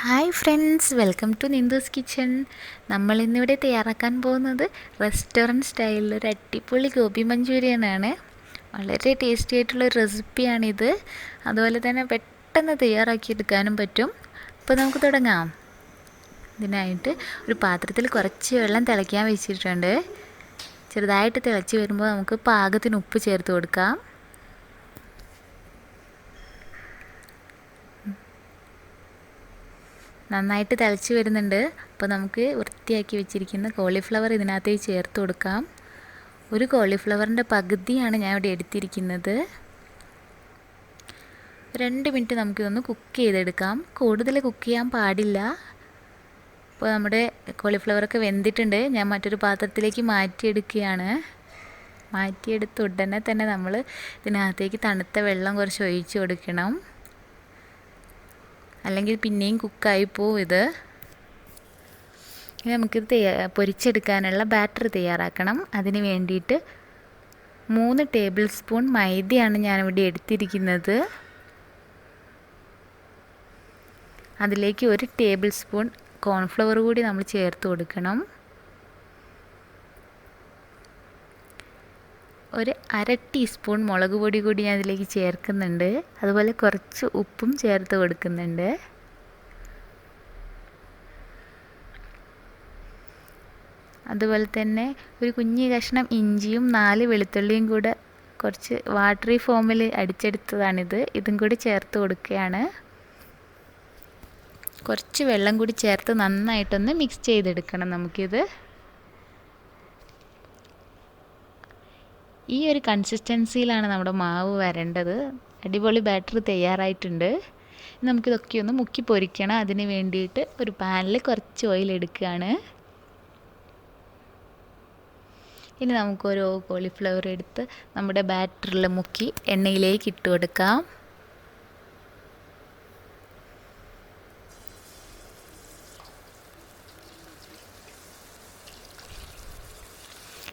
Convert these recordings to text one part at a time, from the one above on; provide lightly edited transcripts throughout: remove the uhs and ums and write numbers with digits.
Hi friends, welcome to Nindu's kitchen. നമ്മളിന്നിവിടെ തയ്യാറാക്കാൻ പോകുന്നത് റെസ്റ്റോറൻറ്റ് സ്റ്റൈലിൽ ഒരു അടിപൊളി ഗോബി മഞ്ചൂരിയനാണ്. വളരെ ടേസ്റ്റി ആയിട്ടുള്ളൊരു റെസിപ്പിയാണിത്. അതുപോലെ തന്നെ പെട്ടെന്ന് തയ്യാറാക്കിയെടുക്കാനും പറ്റും. അപ്പോൾ നമുക്ക് തുടങ്ങാം. ഇതിനായിട്ട് ഒരു പാത്രത്തിൽ കുറച്ച് വെള്ളം തിളയ്ക്കാൻ വെച്ചിട്ടുണ്ട്. ചെറുതായിട്ട് തിളച്ച് വരുമ്പോൾ നമുക്ക് പാകത്തിന് ഉപ്പ് ചേർത്ത് കൊടുക്കാം. നന്നായിട്ട് തിളച്ച് വരുന്നുണ്ട്. അപ്പോൾ നമുക്ക് വൃത്തിയാക്കി വെച്ചിരിക്കുന്ന കോളിഫ്ലവർ ഇതിനകത്തേക്ക് ചേർത്ത് കൊടുക്കാം. ഒരു കോളിഫ്ലവറിൻ്റെ പകുതിയാണ് ഞാൻ ഇവിടെ എടുത്തിരിക്കുന്നത്. 2 മിനിറ്റ് നമുക്കിതൊന്ന് കുക്ക് ചെയ്തെടുക്കാം. കൂടുതൽ കുക്ക് ചെയ്യാൻ പാടില്ല. അപ്പോൾ നമ്മുടെ കോളിഫ്ലവറൊക്കെ വെന്തിട്ടുണ്ട്. ഞാൻ മറ്റൊരു പാത്രത്തിലേക്ക് മാറ്റിയെടുക്കുകയാണ്. മാറ്റിയെടുത്ത ഉടനെ തന്നെ നമ്മൾ ഇതിനകത്തേക്ക് തണുത്ത വെള്ളം കുറച്ച് ഒഴിച്ച് കൊടുക്കണം. അല്ലെങ്കിൽ പിന്നെയും കുക്കായി പോവും ഇത്. ഇനി നമുക്കിത് പൊരിച്ചെടുക്കാനുള്ള ബാറ്റർ തയ്യാറാക്കണം. അതിന് വേണ്ടിയിട്ട് 3 ടേബിൾ സ്പൂൺ മൈദയാണ് ഞാനിവിടെ എടുത്തിരിക്കുന്നത്. അതിലേക്ക് 1 ടേബിൾ സ്പൂൺ കോൺഫ്ലവർ കൂടി നമ്മൾ ചേർത്ത് കൊടുക്കണം. ഒരു 1/2 ടീസ്പൂൺ മുളക് പൊടി കൂടി ഞാൻ അതിലേക്ക് ചേർക്കുന്നുണ്ട്. അതുപോലെ കുറച്ച് ഉപ്പും ചേർത്ത് കൊടുക്കുന്നുണ്ട്. അതുപോലെ തന്നെ ഒരു കുഞ്ഞു കഷ്ണം ഇഞ്ചിയും 4 വെളുത്തുള്ളിയും കൂടെ കുറച്ച് വാട്ടറി ഫോമിൽ അടിച്ചെടുത്തതാണിത്. ഇതും കൂടി ചേർത്ത് കൊടുക്കുകയാണ്. കുറച്ച് വെള്ളം കൂടി ചേർത്ത് നന്നായിട്ടൊന്ന് മിക്സ് ചെയ്തെടുക്കണം നമുക്കിത്. ഈ ഒരു കൺസിസ്റ്റൻസിയിലാണ് നമ്മുടെ മാവ് വരേണ്ടത്. അടിപൊളി ബാറ്റർ തയ്യാറായിട്ടുണ്ട്. നമുക്കിതൊക്കെ ഒന്ന് മുക്കി പൊരിക്കണം. അതിന് വേണ്ടിയിട്ട് ഒരു പാനിൽ കുറച്ച് ഓയിൽ എടുക്കുകയാണ്. ഇനി നമുക്കൊരു കോളിഫ്ലവർ എടുത്ത് നമ്മുടെ ബാറ്ററിൽ മുക്കി എണ്ണയിലേക്ക് ഇട്ട് കൊടുക്കാം.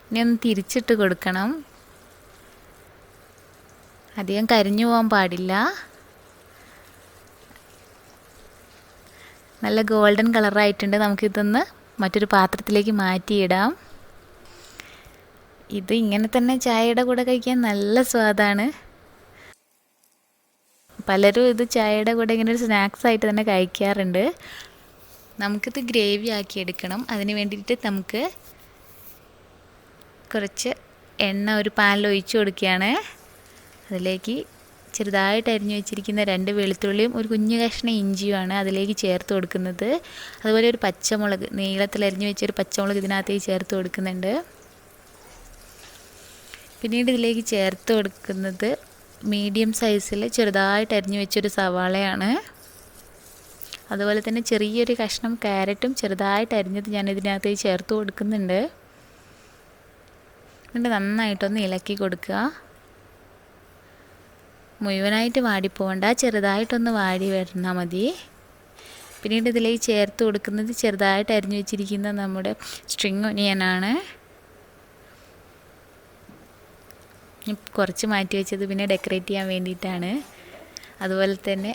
ഇനി ഒന്ന് തിരിച്ചിട്ട് കൊടുക്കണം. അധികം കരിഞ്ഞു പോകാൻ പാടില്ല. നല്ല ഗോൾഡൻ കളറായിട്ടുണ്ട്. നമുക്കിതൊന്ന് മറ്റൊരു പാത്രത്തിലേക്ക് മാറ്റിയിടാം. ഇത് ഇങ്ങനെ തന്നെ ചായയുടെ കൂടെ കഴിക്കാൻ നല്ല സ്വാദാണ്. പലരും ഇത് ചായയുടെ കൂടെ ഇങ്ങനെ ഒരു സ്നാക്സ് ആയിട്ട് തന്നെ കഴിക്കാറുണ്ട്. നമുക്കിത് ഗ്രേവി ആക്കി എടുക്കണം. അതിന് വേണ്ടിയിട്ട് നമുക്ക് കുറച്ച് എണ്ണ ഒരു പാനിൽ ഒഴിച്ച് കൊടുക്കുകയാണ്. അതിലേക്ക് ചെറുതായിട്ട് അരിഞ്ഞു വെച്ചിരിക്കുന്ന 2 വെളുത്തുള്ളിയും ഒരു കുഞ്ഞു കഷ്ണം ഇഞ്ചിയുമാണ് അതിലേക്ക് ചേർത്ത് കൊടുക്കുന്നത്. അതുപോലെ ഒരു പച്ചമുളക്, നീളത്തിൽ അരിഞ്ഞു വെച്ചൊരു പച്ചമുളക് ഇതിനകത്തേക്ക് ചേർത്ത് കൊടുക്കുന്നുണ്ട്. പിന്നീട് ഇതിലേക്ക് ചേർത്ത് കൊടുക്കുന്നത് മീഡിയം സൈസിൽ ചെറുതായിട്ട് അരിഞ്ഞു വെച്ചൊരു സവാളയാണ്. അതുപോലെ തന്നെ ചെറിയൊരു കഷ്ണം ക്യാരറ്റും ചെറുതായിട്ട് അരിഞ്ഞത് ഞാൻ ഇതിനകത്തേക്ക് ചേർത്ത് കൊടുക്കുന്നുണ്ട്. എന്നിട്ട് നന്നായിട്ടൊന്ന് ഇളക്കി കൊടുക്കുക. മുഴുവനായിട്ട് വാടിപ്പോകണ്ട, ചെറുതായിട്ടൊന്ന് വാടി വന്നാൽ മതി. പിന്നീട് ഇതിലേക്ക് ചേർത്ത് കൊടുക്കുന്നത് ചെറുതായിട്ട് അരിഞ്ഞു വെച്ചിരിക്കുന്ന നമ്മുടെ സ്ട്രിങ് ഒനിയനാണ്. കുറച്ച് മാറ്റി വെച്ചത് പിന്നെ ഡെക്കറേറ്റ് ചെയ്യാൻ വേണ്ടിയിട്ടാണ്. അതുപോലെ തന്നെ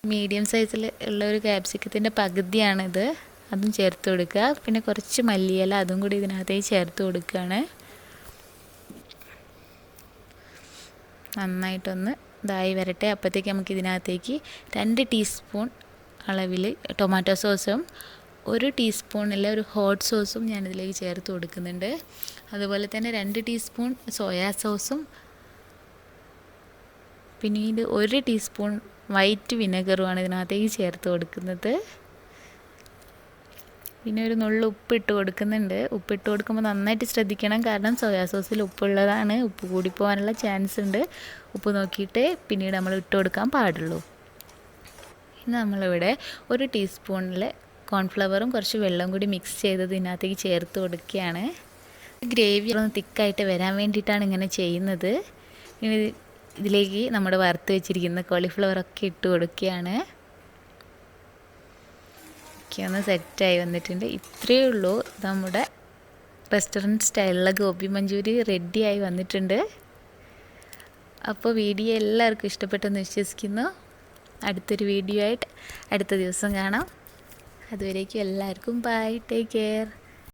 മീഡിയം സൈസിൽ ഉള്ള ഒരു ക്യാപ്സിക്കത്തിൻ്റെ പകുതിയാണിത്. അതും ചേർത്ത് കൊടുക്കുക. പിന്നെ കുറച്ച് മല്ലിയില അതും കൂടി ഇതിനകത്തേക്ക് ചേർത്ത് കൊടുക്കുകയാണ്. നന്നായിട്ടൊന്ന് ഇതായി വരട്ടെ. അപ്പോഴത്തേക്ക് നമുക്ക് ഇതിനകത്തേക്ക് 2 ടീസ്പൂൺ അളവിൽ ടൊമാറ്റോ സോസും 1 ടീസ്പൂണിൽ ഒരു ഹോട്ട് സോസും ഞാനിതിലേക്ക് ചേർത്ത് കൊടുക്കുന്നുണ്ട്. അതുപോലെ തന്നെ 2 ടീസ്പൂൺ സോയാ സോസും പിന്നീട് 1 ടീസ്പൂൺ വൈറ്റ് വിനെഗറുമാണ് ഇതിനകത്തേക്ക് ചേർത്ത് കൊടുക്കുന്നത്. പിന്നെ ഒരു നുള്ളു ഉപ്പിട്ട് കൊടുക്കുന്നുണ്ട്. ഉപ്പിട്ട് കൊടുക്കുമ്പോൾ നന്നായിട്ട് ശ്രദ്ധിക്കണം. കാരണം സോയാ സോസിൽ ഉപ്പുള്ളതാണ്. ഉപ്പ് കൂടിപ്പോകാനുള്ള ചാൻസ് ഉണ്ട്. ഉപ്പ് നോക്കിയിട്ട് പിന്നീട് നമ്മൾ ഇട്ട് കൊടുക്കാൻ പാടുള്ളൂ. ഇനി നമ്മളിവിടെ 1 ടീസ്പൂണിൽ കോൺഫ്ലവറും കുറച്ച് വെള്ളം കൂടി മിക്സ് ചെയ്തത് ഇതിനകത്തേക്ക് ചേർത്ത് കൊടുക്കുകയാണ്. ഗ്രേവി ഒന്ന് തിക്കായിട്ട് വരാൻ വേണ്ടിയിട്ടാണ് ഇങ്ങനെ ചെയ്യുന്നത്. ഇനി ഇതിലേക്ക് നമ്മുടെ വറുത്ത് വെച്ചിരിക്കുന്ന കോളിഫ്ലവറൊക്കെ ഇട്ട് കൊടുക്കുകയാണ്. ഒന്ന് സെറ്റായി വന്നിട്ടുണ്ട്. ഇത്രയേ ഉള്ളൂ. നമ്മുടെ റെസ്റ്റോറൻറ്റ് സ്റ്റൈലിലുള്ള ഗോബി മഞ്ചൂരി റെഡിയായി വന്നിട്ടുണ്ട്. അപ്പോൾ വീഡിയോ എല്ലാവർക്കും ഇഷ്ടപ്പെട്ടെന്ന് വിശ്വസിക്കുന്നു. അടുത്തൊരു വീഡിയോ ആയിട്ട് അടുത്ത ദിവസം കാണാം. അതുവരേക്കും എല്ലാവർക്കും ബൈ, ടേക്ക് കെയർ.